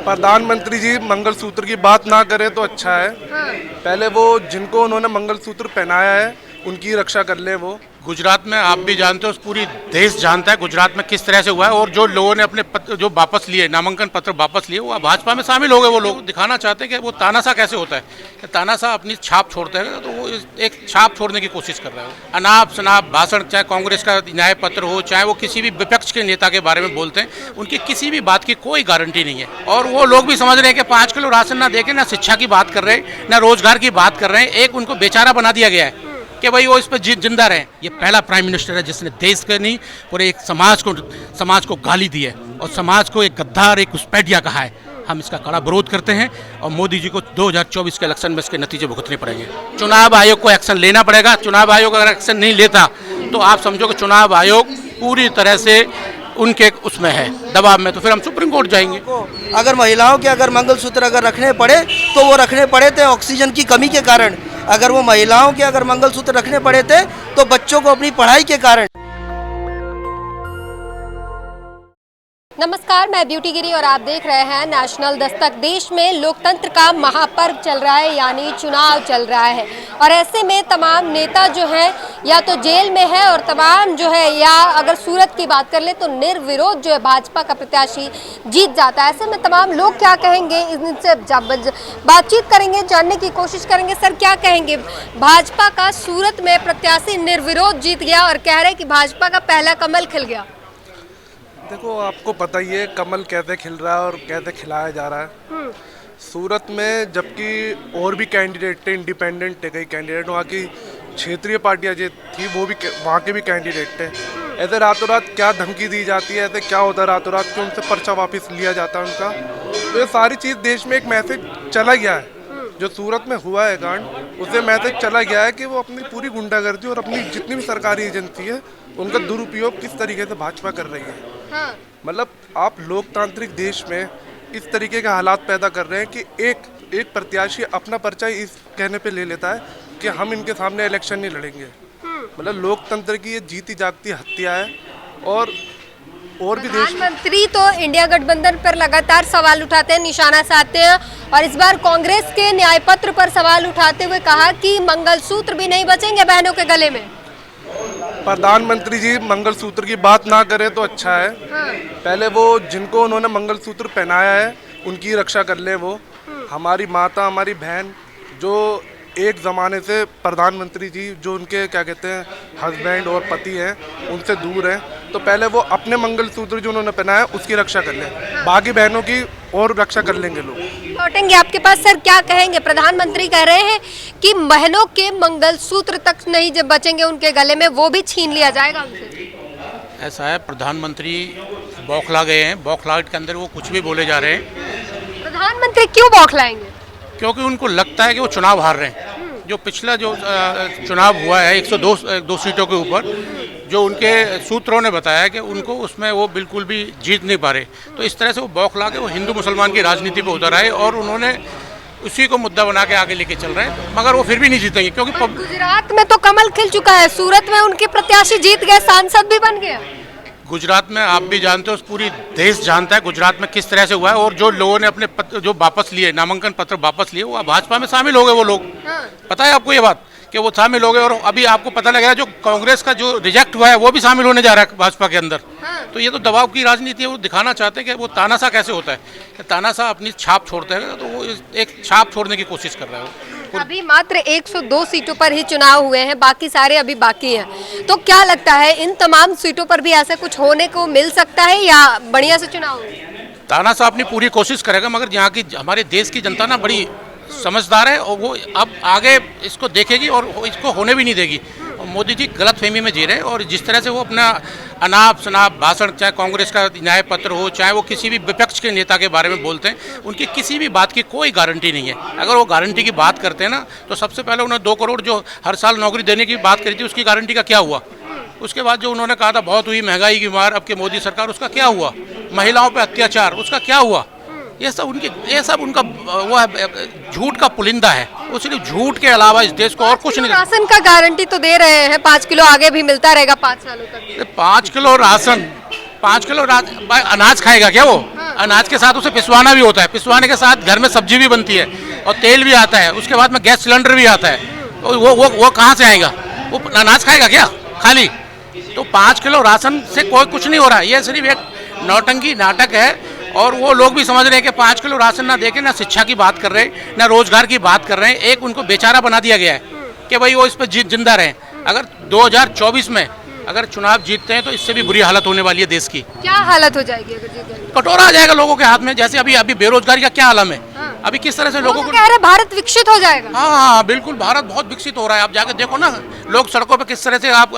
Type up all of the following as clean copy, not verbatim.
प्रधानमंत्री जी मंगलसूत्र की बात ना करें तो अच्छा है। पहले वो जिनको उन्होंने मंगलसूत्र पहनाया है उनकी रक्षा कर ले। वो गुजरात में आप भी जानते हो, पूरी देश जानता है गुजरात में किस तरह से हुआ है। और जो लोगों ने अपने जो वापस लिए, नामांकन पत्र वापस लिए, वो भाजपा में शामिल हो गए। वो लोग दिखाना चाहते हैं कि वो तानाशाह कैसे होता है, कि तानाशाह अपनी छाप छोड़ते हैं, तो वो एक छाप छोड़ने की कोशिश कर रहे हैं। अनाप शनाप भाषण, चाहे कांग्रेस का न्याय पत्र हो, चाहे वो किसी भी विपक्ष के नेता के बारे में बोलते हैं, उनकी किसी भी बात की कोई गारंटी नहीं है। और वो लोग भी समझ रहे हैं कि 5 किलो राशन ना देके ना शिक्षा की बात कर रहे हैं, ना रोजगार की बात कर रहे हैं। एक उनको बेचारा बना दिया गया है कि भाई वो इस पर जिंदा रहे। ये पहला प्राइम मिनिस्टर है जिसने देश के नहीं पूरे एक समाज को गाली दी है और समाज को एक गद्दार, एक घुसपैठिया कहा है। हम इसका कड़ा विरोध करते हैं और मोदी जी को 2024 के इलेक्शन में इसके नतीजे भुगतने पड़ेंगे। चुनाव आयोग को एक्शन लेना पड़ेगा। चुनाव आयोग अगर एक्शन नहीं लेता तो आप समझो कि चुनाव आयोग पूरी तरह से उनके उसमें है, दबाव में, तो फिर हम सुप्रीम कोर्ट जाएंगे। अगर महिलाओं के अगर मंगलसूत्र अगर रखने पड़े तो वो रखने पड़े थे ऑक्सीजन की कमी के कारण। अगर वो महिलाओं के अगर मंगलसूत्र रखने पड़े थे तो बच्चों को अपनी पढ़ाई के कारण। नमस्कार, मैं ब्यूटी गिरी और आप देख रहे हैं नेशनल दस्तक। देश में लोकतंत्र का महापर्व चल रहा है, यानी चुनाव चल रहा है। और ऐसे में तमाम नेता जो हैं या तो जेल में है और तमाम जो है, या अगर सूरत की बात कर ले तो निर्विरोध जो है भाजपा का प्रत्याशी जीत जाता है। ऐसे में तमाम लोग क्या कहेंगे, इनसे बातचीत करेंगे, जानने की कोशिश करेंगे। सर क्या कहेंगे, भाजपा का सूरत में प्रत्याशी निर्विरोध जीत गया और कह रहे कि भाजपा का पहला कमल खिल गया। देखो, आपको पता ही है कमल कैसे खिल रहा है और कैसे खिलाया जा रहा है सूरत में। जबकि और भी कैंडिडेट थे, इंडिपेंडेंट थे कई कैंडिडेट, वहाँ की क्षेत्रीय पार्टियाँ जो थी वो भी, वहाँ के भी कैंडिडेट थे। ऐसे रातों रात क्या धमकी दी जाती है, ऐसे क्या होता है रातों रात कि उनसे पर्चा वापस लिया जाता है उनका। तो ये सारी चीज़ देश में एक मैसेज चला गया है। जो सूरत में हुआ है कांड, उससे मैसेज चला गया है कि वो अपनी पूरी गुंडागर्दी और अपनी जितनी भी सरकारी एजेंसी है उनका दुरुपयोग किस तरीके से भाजपा कर रही है। मतलब आप लोकतांत्रिक देश में इस तरीके के हालात पैदा कर रहे हैं कि एक प्रत्याशी अपना पर्चा इस कहने पे ले लेता है कि हम इनके सामने इलेक्शन नहीं लड़ेंगे। मतलब लोकतंत्र की ये जीती जागती हत्या है। और भी देश, प्रधानमंत्री तो इंडिया गठबंधन पर लगातार सवाल उठाते हैं, निशाना साधते हैं, और इस बार कांग्रेस के न्याय पत्र पर सवाल उठाते हुए कहा कि मंगलसूत्र भी नहीं बचेंगे बहनों के गले में। प्रधानमंत्री जी मंगलसूत्र की बात ना करें तो अच्छा है। पहले वो जिनको उन्होंने मंगलसूत्र पहनाया है उनकी रक्षा कर ले। वो हमारी माता, हमारी बहन जो एक ज़माने से प्रधानमंत्री जी जो उनके क्या कहते हैं हस्बैंड और पति हैं उनसे दूर हैं, तो पहले वो अपने मंगलसूत्र जो उन्होंने पहनाया उसकी रक्षा कर लें। बाकी बहनों की और रक्षा कर लेंगे लोग। लौटेंगे आपके पास। सर क्या कहेंगे, प्रधानमंत्री कह रहे हैं कि बहनों के मंगलसूत्र तक नहीं जब बचेंगे उनके गले में, वो भी छीन लिया जाएगा उनसे। ऐसा है, प्रधानमंत्री बौखला गए हैं। बौखलाहट के अंदर वो कुछ भी बोले जा रहे हैं। प्रधानमंत्री क्यों बौखलाएंगे? क्योंकि उनको लगता है कि वो चुनाव हार रहे हैं। जो पिछला जो चुनाव हुआ है 102 सीटों के ऊपर, जो उनके सूत्रों ने बताया कि उनको उसमें वो बिल्कुल भी जीत नहीं पा रहे। तो इस तरह से वो बौखला के वो हिंदू मुसलमान की राजनीति पर उतर आए और उन्होंने उसी को मुद्दा बना के आगे लेके चल रहे हैं, मगर वो फिर भी नहीं जीतेंगे। क्योंकि गुजरात में तो कमल खिल चुका है, सूरत में उनके प्रत्याशी जीत गए, सांसद भी बन गए। गुजरात में आप भी जानते हो, पूरी देश जानता है गुजरात में किस तरह से हुआ है। और जो लोगों ने अपने जो वापस लिए, नामांकन पत्र वापस लिए, वो भाजपा में शामिल हो गए। वो लोग, पता है आपको ये बात कि वो शामिल हो गए। और अभी आपको पता लगा जो कांग्रेस का जो रिजेक्ट हुआ है वो भी शामिल होने जा रहा है भाजपा के अंदर। तो ये तो दबाव की राजनीति है। वो दिखाना चाहते हैं कि वो तानाशाह कैसे होता है, कि तानाशाह अपनी छाप छोड़ते हैं, तो वो एक छाप छोड़ने की कोशिश कर रहा है। अभी मात्र 102 सीटों पर ही चुनाव हुए हैं, बाकी सारे अभी बाकी हैं। तो क्या लगता है इन तमाम सीटों पर भी ऐसा कुछ होने को मिल सकता है या बढ़िया से चुनाव होगा? तानाशाह अपनी पूरी कोशिश करेगा, मगर यहाँ की हमारे देश की जनता ना बड़ी समझदार है और वो अब आगे इसको देखेगी और इसको होने भी नहीं देगी। मोदी जी गलतफहमी में जी रहे हैं और जिस तरह से वो अपना अनाप शनाप भाषण, चाहे कांग्रेस का न्याय पत्र हो, चाहे वो किसी भी विपक्ष के नेता के बारे में बोलते हैं, उनकी किसी भी बात की कोई गारंटी नहीं है। अगर वो गारंटी की बात करते हैं ना, तो सबसे पहले उन्होंने 2 करोड़ जो हर साल नौकरी देने की बात करी थी, उसकी गारंटी का क्या हुआ? उसके बाद जो उन्होंने कहा था बहुत हुई महंगाई की मार अब के मोदी सरकार, उसका क्या हुआ? महिलाओं पर अत्याचार, उसका क्या हुआ? ये सब उनका वो है, झूठ का पुलिंदा है। वो सिर्फ झूठ के अलावा इस देश को और कुछ नहीं। राशन का गारंटी तो दे रहे हैं, 5 किलो आगे भी मिलता रहेगा 5 सालों तक। 5 किलो राशन, 5 किलो अनाज खाएगा क्या वो? अनाज के साथ उसे पिसवाना भी होता है, पिसवाने के साथ घर में सब्जी भी बनती है और तेल भी आता है, उसके बाद में गैस सिलेंडर भी आता है। तो वो कहाँ से आएगा? वो अनाज खाएगा क्या खाली? तो 5 किलो राशन से कोई कुछ नहीं हो रहा है। ये सिर्फ एक नौटंकी नाटक है और वो लोग भी समझ रहे हैं कि 5 किलो राशन ना देके ना शिक्षा की बात कर रहे हैं, ना रोजगार की बात कर रहे हैं। एक उनको बेचारा बना दिया गया है कि भाई वो इस पर जिंदा रहें। अगर 2024 में अगर चुनाव जीतते हैं तो इससे भी बुरी हालत होने वाली है देश की। क्या हालत हो जाएगी अगर जीत जाएंगे? कटोरा आ जाएगा लोगों के हाथ में। जैसे अभी बेरोजगारी का क्या आलम है, अभी किस तरह से लोगों को कह रहे भारत विकसित हो जाएगा। हाँ, बिल्कुल भारत बहुत विकसित हो रहा है। आप जाकर देखो ना, लोग सड़कों पे किस तरह से आप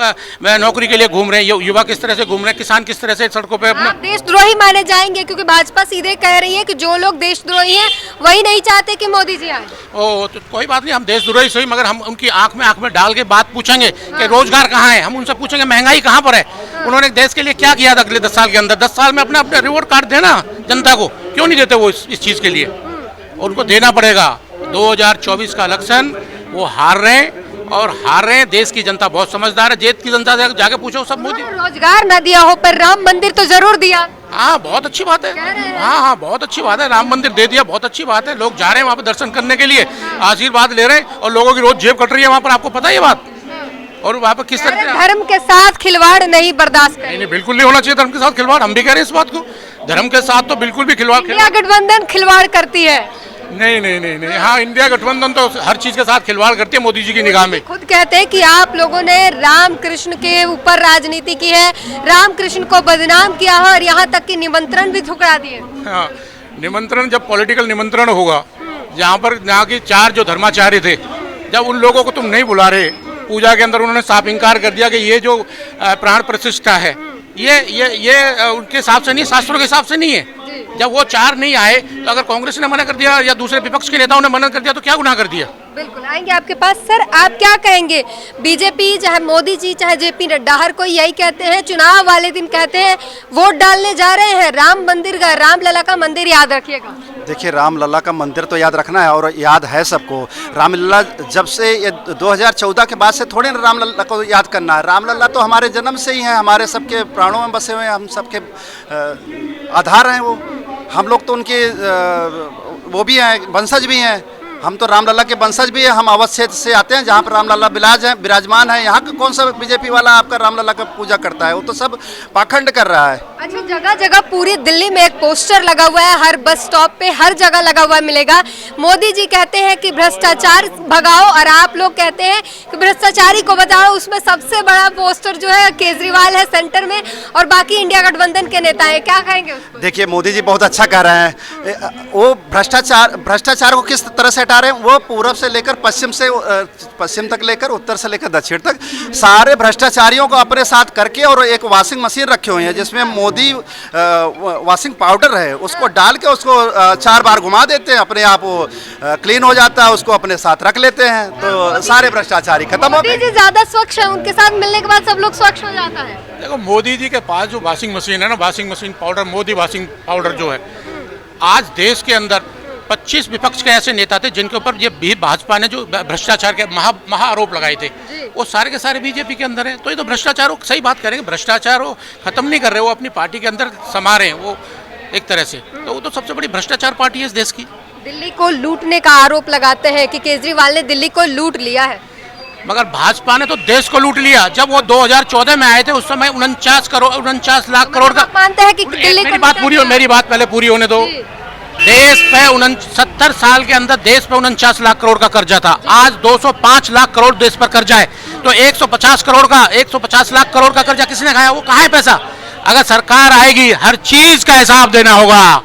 नौकरी के लिए घूम रहे हैं, युवा किस तरह से घूम रहे हैं, किसान किस तरह से सड़कों पे अपना। आप देशद्रोही माने जाएंगे क्योंकि भाजपा सीधे कह रही है कि जो लोग देशद्रोही हैं वही नहीं चाहते कि मोदी जी आए। ओ तो कोई बात नहीं, हम देशद्रोही सही, मगर हम उनकी आंख में डाल के बात पूछेंगे कि रोजगार कहाँ है। हम उनसे पूछेंगे महंगाई कहाँ पर है, उन्होंने देश के लिए क्या किया था अगले 10 साल के अंदर। 10 साल में अपना रिवॉर्ड कार्ड देना जनता को, क्यों नहीं देते वो इस चीज के लिए? उनको देना पड़ेगा। 2024 का इलेक्शन वो हार रहे हैं और हार रहे हैं। देश की जनता बहुत समझदार है। देश की जनता से जाके पूछो, सब मोदी। रोजगार न दिया हो पर राम मंदिर तो जरूर दिया। हाँ, बहुत अच्छी बात है। हाँ, बहुत अच्छी बात है। राम मंदिर दे दिया, बहुत अच्छी बात है। लोग जा रहे हैं वहाँ पे दर्शन करने के लिए, आशीर्वाद ले रहे हैं और लोगों की रोज जेब कट रही है वहाँ पर। आपको पता है ये बात? और वहाँ पर किस तरह से धर्म के साथ खिलवाड़ नहीं बर्दाश्त करेंगे। नहीं, बिल्कुल नहीं होना चाहिए धर्म के साथ खिलवाड़। हम भी कह रहे हैं इस बात को, धर्म के साथ तो बिल्कुल भी खिलवाड़। इंडिया गठबंधन खिलवाड़ करती है। नहीं। हाँ, इंडिया गठबंधन तो हर चीज के साथ खिलवाड़ करती है मोदी जी की निगाह में। खुद कहते हैं कि आप लोगों ने राम कृष्ण के ऊपर राजनीति की है, राम कृष्ण को बदनाम किया है और यहाँ तक कि निमंत्रण भी ठुकरा दिए। हाँ, निमंत्रण जब पॉलिटिकल निमंत्रण होगा, जहाँ पर यहाँ के 4 जो धर्माचार्य थे, जब उन लोगों को तुम नहीं बुला रहे पूजा के अंदर, उन्होंने साफ इंकार कर दिया कि ये जो प्राण प्रतिष्ठा है ये उनके हिसाब से नहीं, शास्त्रों के हिसाब से नहीं है। जब वो 4 नहीं आए तो अगर कांग्रेस ने मना कर दिया या दूसरे विपक्ष के नेताओं ने मना कर दिया तो क्या गुनाह कर दिया? बिल्कुल आएंगे आपके पास। सर, आप क्या कहेंगे? बीजेपी चाहे मोदी जी चाहे जेपी नड्डा, हर कोई यही कहते हैं, चुनाव वाले दिन कहते हैं वोट डालने जा रहे हैं, राम मंदिर का, रामलला का मंदिर याद रखिएगा। देखिए, रामलला का मंदिर तो याद रखना है और याद है सबको। रामलला जब से ये 2014 के बाद से थोड़े ना रामलला को याद करना है। रामलला तो हमारे जन्म से ही है, हमारे सबके प्राणों में बसे हुए हैं, हम सबके आधार हैं वो। हम लोग तो उनके वो भी हैं, वंशज भी हैं। हम तो रामलला के वंशज भी हैं। हम अवध क्षेत्र से आते हैं जहाँ पर रामलला विराजमान है। यहाँ का कौन सा बीजेपी वाला आपका रामलला का पूजा करता है? वो तो सब पाखंड कर रहा है। अच्छा, जगह जगह पूरी दिल्ली में एक पोस्टर लगा हुआ है, हर बस स्टॉप पे हर जगह लगा हुआ मिलेगा। मोदी जी कहते हैं कि भ्रष्टाचार भगाओ और आप लोग कहते हैं कि भ्रष्टाचारी को बचाओ। उसमें सबसे बड़ा पोस्टर जो है केजरीवाल है सेंटर में और बाकी इंडिया गठबंधन के नेता है। क्या कहेंगे उसको? देखिए, मोदी जी बहुत अच्छा कह रहे हैं। वो भ्रष्टाचार को किस तरह से हटा रहे हैं? वो पूरब से लेकर पश्चिम तक लेकर उत्तर से लेकर दक्षिण तक सारे भ्रष्टाचारियों को अपने साथ करके और एक वॉशिंग मशीन रखे हुए हैं जिसमें मोदी वॉशिंग पाउडर है, उसको डाल के उसको 4 बार घुमा देते हैं, अपने आप वो क्लीन हो जाता है, उसको अपने साथ रख लेते हैं तो सारे भ्रष्टाचारी खत्म हो गए। मोदी जी ज्यादा स्वच्छ है, उनके साथ मिलने के बाद सब लोग स्वच्छ हो जाता है। देखो, मोदी जी के पास जो वॉशिंग मशीन है ना, washing machine powder, Modi washing powder जो है, आज देश के अंदर 25 विपक्ष के ऐसे नेता थे जिनके ऊपर ये भाजपा ने जो भ्रष्टाचार के महा आरोप लगाए थे, वो सारे के सारे बीजेपी के अंदर हैं। तो ये तो भ्रष्टाचार, सही बात करेंगे, भ्रष्टाचार वो खत्म नहीं कर रहे, वो अपनी पार्टी के अंदर समा रहे हैं वो एक तरह से। तो वो तो सबसे बड़ी भ्रष्टाचार पार्टी है इस देश की। दिल्ली को लूटने का आरोप लगाते हैं कि केजरीवाल ने दिल्ली को लूट लिया है, मगर भाजपा ने तो देश को लूट लिया। जब वो 2014 में आए थे उस समय 49 लाख करोड़ का। मानते हैं कि दिल्ली मेरी बात पूरी हो, मेरी बात पहले पूरी होने दो। देश पे 70 साल के अंदर देश पे 49 लाख करोड़ का कर्जा था। आज 205 लाख करोड़ देश पर कर्जा है। तो 150 लाख करोड़ का कर्जा किसने खाया? वो कहाँ है पैसा? अगर सरकार आएगी, हर चीज का हिसाब देना होगा,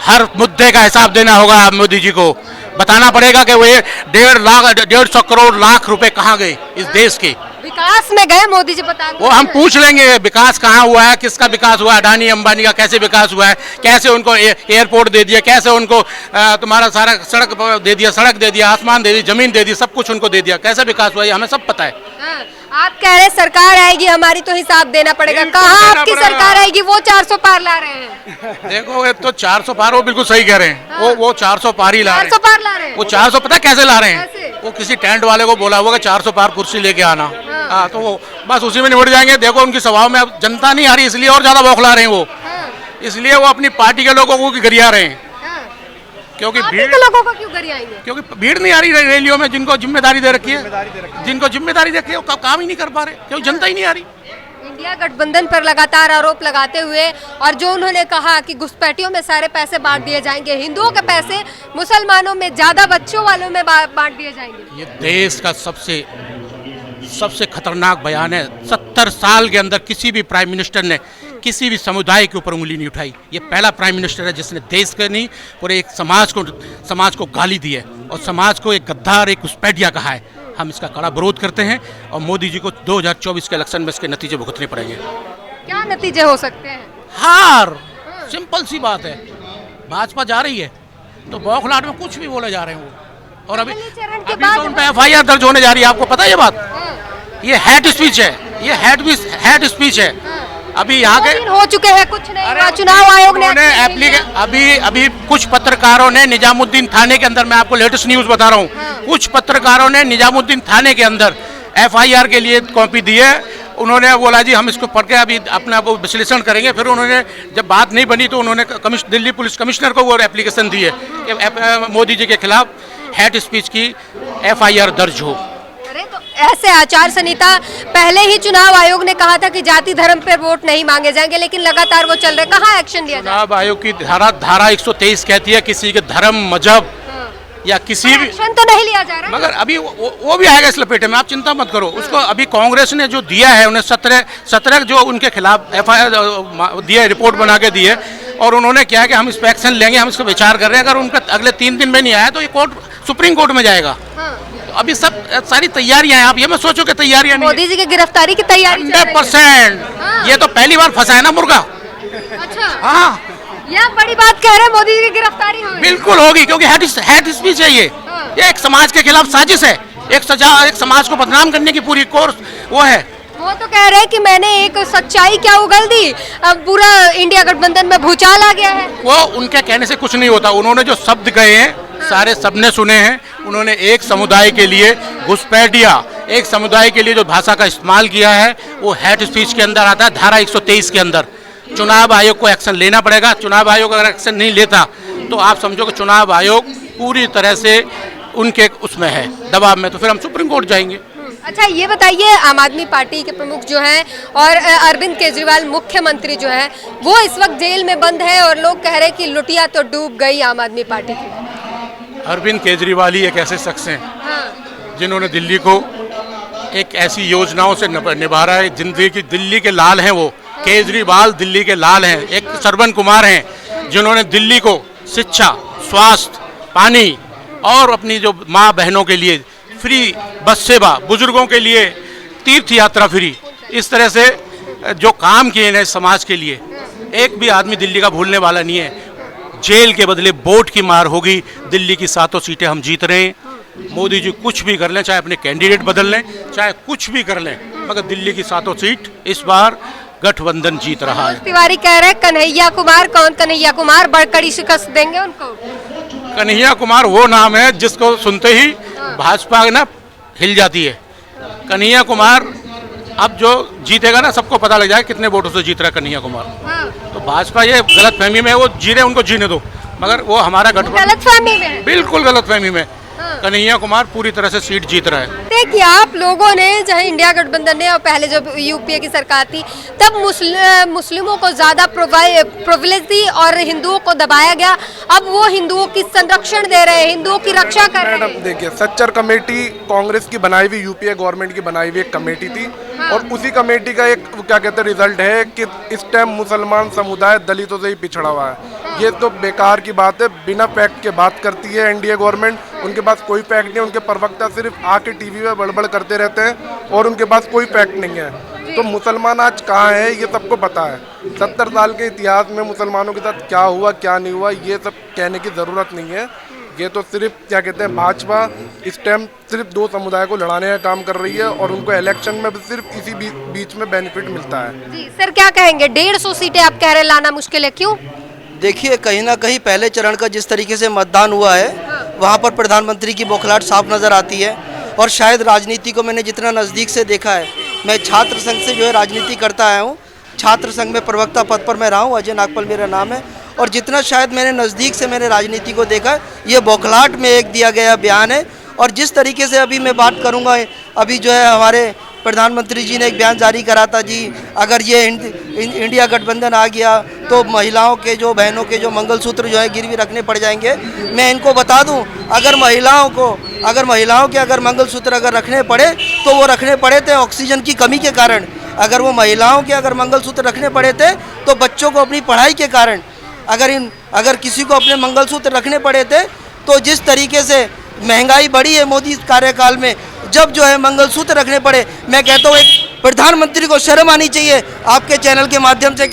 हर मुद्दे का हिसाब देना होगा। मोदी जी को बताना पड़ेगा कि वो 150 करोड़ लाख रुपए कहाँ गए इस देश के विकास में गए। मोदी जी बता, वो हम पूछ लेंगे विकास कहाँ हुआ है, किसका विकास हुआ है, अडानी अंबानी का कैसे विकास हुआ है, कैसे उनको एयरपोर्ट दे दिया, कैसे उनको तुम्हारा सारा सड़क दे दिया, आसमान दे दिया, जमीन दे दी, सब कुछ उनको दे दिया। कैसे विकास हुआ है हमें सब पता है। आप कह रहे सरकार आएगी हमारी तो हिसाब देना पड़ेगा। कहाँ आपकी सरकार आएगी? वो 400 पार ला रहे हैं। देखो, ये तो 400 पार, वो बिल्कुल सही कह रहे हैं। वो 400 पार ही ला रहे हैं। 400 पार ला रहे हैं। वो 400 पता है कैसे ला रहे हैं? कैसे? वो किसी टेंट वाले को बोला होगा 400 पार कुर्सी लेके आना। हाँ, तो वो बस उसी में निपट जाएंगे। देखो, उनकी सभाओं में अब जनता नहीं आ रही, इसलिए और ज्यादा बौखला रहे हैं वो। इसलिए वो अपनी पार्टी के लोगों को गरिया रहे हैं, हाँ। क्योंकि पार्टी भीड़ के लोगों को क्यों गरियाएंगे? क्योंकि भीड़ नहीं आ रही रैलियों में, जिनको जिम्मेदारी दे रखी है, जिनको जिम्मेदारी दे रखी है वो काम ही नहीं कर पा रहे, क्योंकि जनता ही नहीं आ रही। इंडिया गठबंधन पर लगातार आरोप लगाते हुए और जो उन्होंने कहा कि घुसपैठियों में सारे पैसे बांट दिए जाएंगे, हिंदुओं के पैसे मुसलमानों में, ज्यादा बच्चों वालों में बांट दिए जाएंगे। ये देश का सबसे खतरनाक बयान है। 70 साल के अंदर किसी भी प्राइम मिनिस्टर ने किसी भी समुदाय के ऊपर उंगली नहीं उठाई। ये पहला प्राइम मिनिस्टर है जिसने देश के नहीं पूरे एक समाज को गाली दी है और समाज को एक गद्दार, एक घुसपैठिया कहा है। हम इसका कड़ा विरोध करते हैं और मोदी जी को 2024 के इलेक्शन में इसके नतीजे भुगतने पड़ेंगे। क्या नतीजे हो सकते हैं? हार, सिंपल सी बात है। भाजपा जा रही है तो बौखलाहट में कुछ भी बोले जा रहे हैं वो, और अभी तो उन पे FIR दर्ज होने जा रही है। आपको पता है ये बात? ये हेट स्पीच है, ये हेट स्पीच है। अभी यहाँ के हो चुके हैं, कुछ नहीं हुआ, चुनाव आयोग ने अभी कुछ पत्रकारों ने निजामुद्दीन थाने के अंदर, मैं आपको लेटेस्ट न्यूज बता रहा हूँ, कुछ पत्रकारों ने निजामुद्दीन थाने के अंदर FIR के लिए कॉपी दी है। उन्होंने बोला जी हम इसको पढ़ के अभी अपना वो विश्लेषण करेंगे। फिर उन्होंने जब बात नहीं बनी तो उन्होंने दिल्ली पुलिस कमिश्नर को वो एप्लीकेशन दी है कि मोदी जी के खिलाफ हेट स्पीच की FIR दर्ज हो। अरे तो ऐसे आचार संहिता, पहले ही चुनाव आयोग ने कहा था कि जाति धर्म पर वोट नहीं मांगे जाएंगे, लेकिन लगातार वो चल रहे, कहाँ एक्शन लिया जाए? चुनाव आयोग की धारा 123 कहती है किसी के धर्म, मजहब या किसी भी एक्शन तो नहीं लिया जा रहा। मगर अभी वो भी आएगा इस लपेटे में, आप चिंता मत करो। उसको अभी कांग्रेस ने जो दिया है, उन्हें 17 जो उनके खिलाफ FIR दिया है, रिपोर्ट बना के दी है, और उन्होंने क्या है कि हम इस पर एक्शन लेंगे, हम इसको विचार कर रहे हैं। अगर उनका अगले 3 दिन में नहीं आया तो ये सुप्रीम कोर्ट में जाएगा। तो अभी सारी तैयारियां हैं। आप ये मत सोचो कि तैयारियां नहीं। मोदी जी की गिरफ्तारी की तैयारी 100%। ये तो पहली बार फंसा है ना मुर्गा। अच्छा, हाँ, यह बड़ी बात कह रहे हैं, मोदी जी की गिरफ्तारी होगी। बिल्कुल होगी, क्योंकि हेट स्पीच है ये एक समाज के खिलाफ साजिश है, एक समाज को बदनाम करने की पूरी कोर्स वो है। वो तो कह रहे हैं कि मैंने एक सच्चाई क्या उगल दी, अब पूरा इंडिया गठबंधन में भूचाल आ गया है। वो उनके कहने से कुछ नहीं होता। उन्होंने जो शब्द कहे हैं सारे सबने सुने हैं। उन्होंने एक समुदाय के लिए घुसपैठिया, एक समुदाय के लिए जो भाषा का इस्तेमाल किया है वो हेट स्पीच के अंदर आता है, धारा 123 के अंदर। चुनाव आयोग को एक्शन लेना पड़ेगा। चुनाव आयोग अगर एक्शन नहीं लेता तो आप समझो कि चुनाव आयोग पूरी तरह से उनके उसमें है, दबाव में, तो फिर हम सुप्रीम कोर्ट जाएंगे। अच्छा, ये बताइए, आम आदमी पार्टी के प्रमुख जो हैं और अरविंद केजरीवाल मुख्यमंत्री जो हैं, वो इस वक्त जेल में बंद है और लोग कह रहे हैं कि लुटिया तो डूब गई आम आदमी पार्टी की। अरविंद केजरीवाल ही एक ऐसे शख्स हैं जिन्होंने दिल्ली को एक ऐसी योजनाओं से निभा रहा है। दिल्ली के लाल हैं वो। केजरीवाल दिल्ली के लाल हैं। एक श्रवण कुमार हैं जिन्होंने दिल्ली को शिक्षा, स्वास्थ्य, पानी और अपनी जो माँ बहनों के लिए फ्री बस सेवा, बुजुर्गों के लिए तीर्थ यात्रा फ्री, इस तरह से जो काम किए हैं समाज के लिए, एक भी आदमी दिल्ली का भूलने वाला नहीं है। जेल के बदले वोट की मार होगी। दिल्ली की 7 सीटें हम जीत रहे हैं। मोदी जी कुछ भी कर लें, चाहे अपने कैंडिडेट बदल लें, चाहे कुछ भी कर लें, मगर दिल्ली की 7 सीट इस बार गठबंधन जीत रहा है। तिवारी कह रहे हैं कन्हैया कुमार, कौन कन्हैया कुमार, बड़ी शिकस्त देंगे उनको। कन्हैया कुमार वो नाम है जिसको सुनते ही भाजपा ना हिल जाती है। कन्हैया कुमार अब जो जीतेगा ना, सबको पता लग जाएगा कितने वोटों से जीत रहा है कन्हैया कुमार। तो भाजपा ये गलतफहमी में, वो जी रहे, उनको जीने दो, मगर वो हमारा गठबंधन गलतफहमी में, बिल्कुल गलतफहमी में। कन्हैया कुमार पूरी तरह से सीट जीत रहा है। देखिए, आप लोगों ने, चाहे इंडिया गठबंधन ने और पहले जब UPA की सरकार थी, तब मुस्लिमों को ज्यादा प्रिविलेज दी और हिंदुओं को दबाया गया। अब वो हिंदुओं की संरक्षण दे रहे हैं, हिंदुओं की रक्षा कर रहे हैं। मैडम देखिए, सच्चर कमेटी कांग्रेस की बनाई हुई, UPA गवर्नमेंट की बनाई हुई एक कमेटी थी। और उसी कमेटी का एक क्या कहते हैं रिजल्ट है कि इस टाइम मुसलमान समुदाय दलितों से ही पिछड़ा हुआ है। ये तो बेकार की बात है, बिना फैक्ट के बात करती है NDA गवर्नमेंट। उनके पास कोई फैक्ट नहीं, उनके प्रवक्ता सिर्फ आके TV में बड़बड़ करते रहते हैं और उनके पास कोई फैक्ट नहीं है। तो मुसलमान आज कहाँ है ये सबको पता है। 70 साल के इतिहास में मुसलमानों के साथ क्या हुआ क्या नहीं हुआ ये सब कहने की ज़रूरत नहीं है। ये तो सिर्फ क्या कहते हैं, भाजपा इस टाइम सिर्फ 2 समुदाय को लड़ाने का काम कर रही है और उनको इलेक्शन में भी सिर्फ इसी बीच में बेनिफिट मिलता है। जी सर, क्या कहेंगे? 150 सीटें आप कह रहे हैं लाना मुश्किल है, क्यों? देखिए, कहीं ना कहीं पहले चरण का जिस तरीके से मतदान हुआ है, वहाँ पर प्रधानमंत्री की बौखलाहट साफ नज़र आती है। और शायद राजनीति को मैंने जितना नज़दीक से देखा है, मैं छात्र संघ से जो है राजनीति करता आया हूँ, छात्र संघ में प्रवक्ता पद पर मैं रहा हूँ, अजय नागपाल मेरा नाम है। और जितना शायद मैंने नज़दीक से मैंने राजनीति को देखा, ये बौखलाहट में एक दिया गया बयान है। और जिस तरीके से अभी मैं बात करूँगा, अभी जो है हमारे प्रधानमंत्री जी ने एक बयान जारी करा था जी, अगर ये इंडिया गठबंधन आ गया तो महिलाओं के जो बहनों के जो मंगलसूत्र जो है गिरवी रखने पड़ जाएंगे। मैं इनको बता दूं, अगर महिलाओं के अगर मंगलसूत्र अगर रखने पड़े तो वो रखने पड़े थे ऑक्सीजन की कमी के कारण। अगर वो महिलाओं के अगर मंगलसूत्र रखने पड़े थे तो बच्चों को अपनी पढ़ाई के कारण। अगर किसी को अपने मंगलसूत्र रखने पड़े थे तो जिस तरीके से महंगाई बढ़ी है मोदी कार्यकाल में, जब जो है मंगलसूत्र रखने पड़े, मैं कहता हूँ एक प्रधानमंत्री को शर्म आनी चाहिए। आपके चैनल के माध्यम से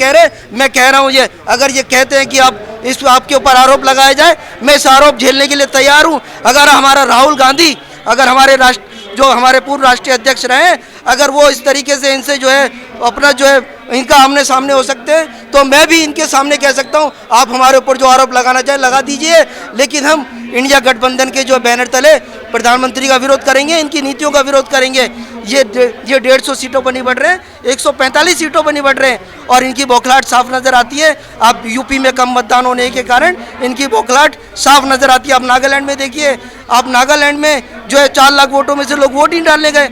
मैं कह रहा हूँ, ये अगर ये कहते हैं कि आपके ऊपर आरोप लगाया जाए, मैं इस आरोप झेलने के लिए तैयार हूँ। अगर हमारा राहुल गांधी, अगर हमारे पूर्व राष्ट्रीय अध्यक्ष रहे, अगर वो इस तरीके से इनसे जो है अपना जो है इनका आमने सामने हो सकते हैं, तो मैं भी इनके सामने कह सकता हूं, आप हमारे ऊपर जो आरोप लगाना चाहे लगा दीजिए, लेकिन हम इंडिया गठबंधन के जो बैनर तले प्रधानमंत्री का विरोध करेंगे, इनकी नीतियों का विरोध करेंगे। ये 150 सीटों पर नहीं बढ़ रहे हैं, 145 सीटों पर नहीं बढ़ रहे हैं, और इनकी बौखलाहट साफ नज़र आती है। आप यूपी में कम मतदान होने के कारण इनकी बौखलाहट साफ नज़र आती है। आप नागालैंड में देखिए, आप नागालैंड में जो है 4 लाख वोटों में से लोग वोट ही डालने गए।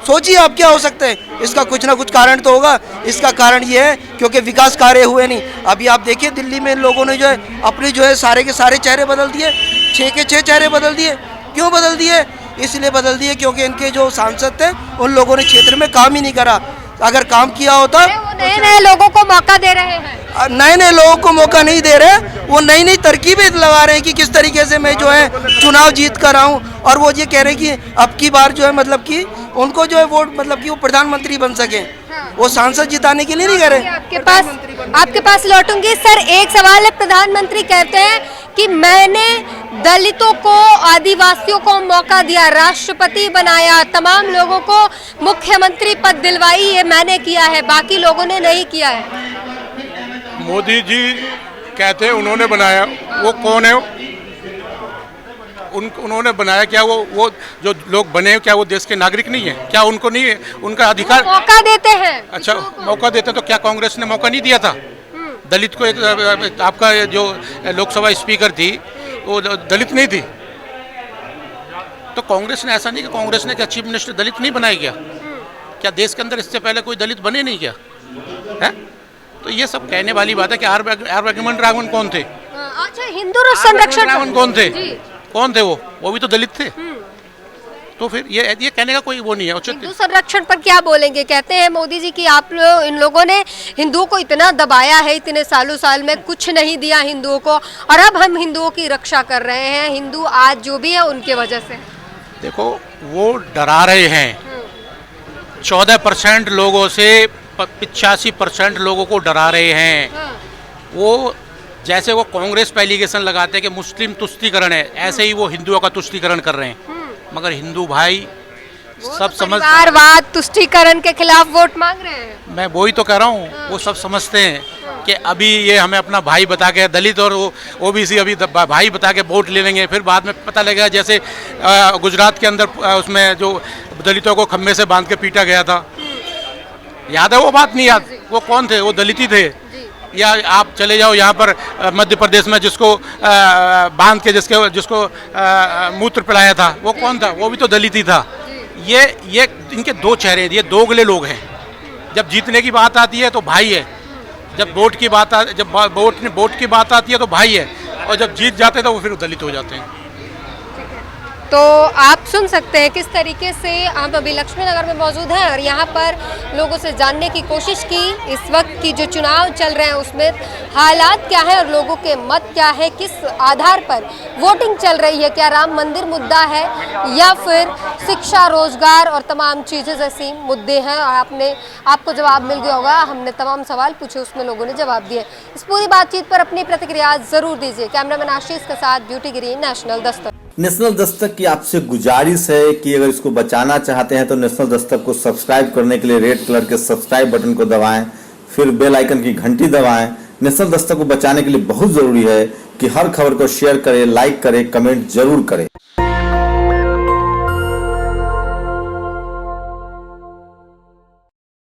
सोचिए आप क्या हो सकते हैं। इसका कुछ ना कुछ कारण तो होगा। इसका कारण ये है क्योंकि विकास कार्य हुए नहीं। अभी आप देखिए दिल्ली में लोगों ने जो है अपने जो है सारे के सारे चेहरे बदल दिए, 6 के 6 चेहरे बदल दिए। क्यों बदल दिए? इसलिए बदल दिए क्योंकि इनके जो सांसद थे उन लोगों ने क्षेत्र में काम ही नहीं करा। अगर काम किया होता, नए नए लोगों को मौका दे रहे हैं, नए नए लोगों को मौका नहीं दे रहे, वो नई नई तरकीबें लगा रहे हैं कि किस तरीके से मैं जो है चुनाव जीत कर आऊँ। और वो ये कह रहे हैं कि अब की बार जो है मतलब कि उनको जो है वोट मतलब कि वो प्रधानमंत्री बन सके, वो सांसद जिताने के लिए नहीं कह रहे। आपके पास लौटूंगी। सर, एक सवाल है, प्रधानमंत्री कहते हैं कि मैंने दलितों को, आदिवासियों को मौका दिया, राष्ट्रपति बनाया, तमाम लोगों को मुख्यमंत्री पद दिलवाई, ये मैंने किया है, बाकी लोगों ने नहीं किया है। मोदी जी कहते हैं उन्होंने बनाया, वो कौन है? उन्होंने बनाया क्या? वो जो लोग बने क्या वो देश के नागरिक नहीं है क्या? उनको नहीं है उनका अधिकार? मौका देते हैं। अच्छा, मौका देते तो क्या कांग्रेस ने मौका नहीं दिया था? दलित को एक आपका जो लोकसभा स्पीकर थी वो दलित नहीं थी, तो कांग्रेस ने ऐसा नहीं कि कांग्रेस ने क्या चीफ मिनिस्टर दलित नहीं बनाया क्या देश के अंदर इससे पहले कोई दलित बने नहीं क्या है? तो ये सब कहने वाली बात है कि आर वेंकट राघवन कौन थे? अच्छा, हिंदू संरक्षण राघवन कौन थे? वो भी तो दलित थे। तो फिर ये कहने का कोई वो नहीं है उचित। हिंदू संरक्षण पर क्या बोलेंगे? कहते हैं मोदी जी कि आप लोग, इन लोगों ने हिंदुओं को इतना दबाया है, इतने साल में कुछ नहीं दिया हिंदुओं को, और अब हम हिंदुओं की रक्षा कर रहे हैं। हिंदू आज जो भी है उनके वजह से। देखो, वो डरा रहे हैं 14% लोगों से 85% लोगों को डरा रहे हैं। वो जैसे वो कांग्रेस पे एलिगेशन लगाते हैं कि मुस्लिम तुष्टीकरण है, ऐसे ही वो हिंदुओं का तुष्टीकरण कर रहे हैं। मगर हिंदू भाई सब समझ, परिवारवाद, तुष्टीकरण के खिलाफ वोट मांग रहे हैं। मैं वही तो कह रहा हूँ, वो सब समझते हैं कि अभी ये हमें अपना भाई बता के, दलित और ओबीसी अभी भाई बता के वोट ले लेंगे, फिर बाद में पता लगेगा जैसे गुजरात के अंदर उसमें जो दलितों को खम्भे से बांध के पीटा गया था, याद है वो बात? नहीं याद? वो कौन थे? वो दलित ही थे। या आप चले जाओ यहाँ पर मध्य प्रदेश में जिसको बांध के जिसको मूत्र पिलाया था, वो कौन था? वो भी तो दलित ही था। ये इनके दो चेहरे, ये दोगले लोग हैं। जब जीतने की बात आती है तो भाई है, जब वोट की बात आती है तो भाई है, और जब जीत जाते हैं तो वो फिर दलित हो जाते हैं। तो आप सुन सकते हैं किस तरीके से हम अभी लक्ष्मी नगर में मौजूद हैं और यहाँ पर लोगों से जानने की कोशिश की इस वक्त की जो चुनाव चल रहे हैं उसमें हालात क्या है और लोगों के मत क्या है, किस आधार पर वोटिंग चल रही है, क्या राम मंदिर मुद्दा है या फिर शिक्षा, रोजगार और तमाम चीज़ें जैसी मुद्दे हैं। और आपको जवाब मिल गया होगा, हमने तमाम सवाल पूछे उसमें लोगों ने जवाब दिए। इस पूरी बातचीत पर अपनी प्रतिक्रिया जरूर दीजिए। कैमरामैन आशीष के साथ ब्यूटी गिरी, नेशनल दस्तक। नेशनल दस्तक की आपसे गुजारिश है कि अगर इसको बचाना चाहते हैं तो नेशनल दस्तक को सब्सक्राइब करने के लिए रेड कलर के सब्सक्राइब बटन को दबाएं, फिर बेल आइकन की घंटी दबाएं। नेशनल दस्तक को बचाने के लिए बहुत जरूरी है कि हर खबर को शेयर करें, लाइक करें, कमेंट जरूर करें।